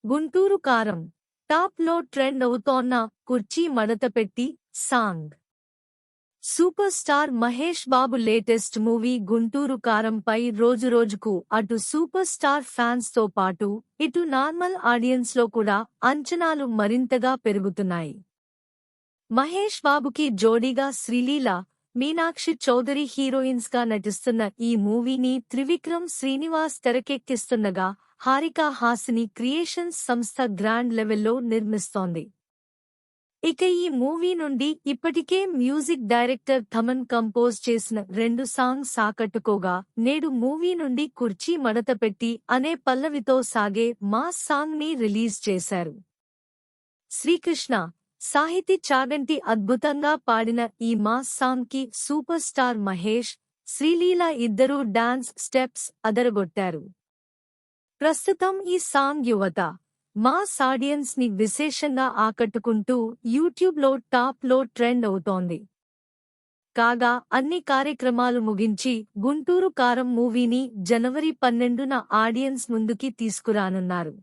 గుంటూరు కారం టాప్ లో ట్రెండ్ అవుతోన్న కుర్చీ మడతపెట్టి song. Super star Mahesh Babu latest movie Guntur కారంపై రోజురోజుకు అటు సూపర్ స్టార్ ఫ్యాన్స్ తో పాటు ఇటు నార్మల్ ఆడియన్స్ లో కూడా అంచనాలు మరింతగా పెరుగుతున్నాయి. మహేష్ బాబుకి జోడీగా శ్రీలీల, మీనాక్షి చౌదరి హీరోయిన్స్ గా నటిస్తున్న ఈ మూవీని త్రివిక్రమ్ శ్రీనివాస్ తెరకెక్కిస్తుండగా హారికా హాసిని క్రియేషన్స్ సంస్థ గ్రాండ్ లెవెల్లో నిర్మిస్తోంది. ఇక ఈ మూవీ నుండి ఇప్పటికే మ్యూజిక్ డైరెక్టర్ థమన్ కంపోజ్ చేసిన 2 సాంగ్స్ ఆకట్టుకోగా నేడు మూవీ నుండి కుర్చీ మడతపెట్టి అనే పల్లవితో సాగే మాస్ సాంగ్ ని రిలీజ్ చేశారు. శ్రీకృష్ణ, సాహితీ చాగంటి అద్భుతంగా పాడిన ఈ మాస్ సాంగ్ కి సూపర్ స్టార్ మహేష్, శ్రీలీల ఇద్దరూ డాన్స్ స్టెప్స్ అదరగొట్టారు. ప్రస్తుతం ఈ సాంగ్ యువత, మాస్ ఆడియన్స్ ని విశేషంగా ఆకట్టుకుంటూ యూట్యూబ్ లో టాప్ లో ట్రెండ్ అవుతోంది. కాగా అన్ని కార్యక్రమాలు ముగించి గుంటూరు కారం మూవీని జనవరి 12న ఆడియన్స్ ముందుకి తీసుకురానున్నారు.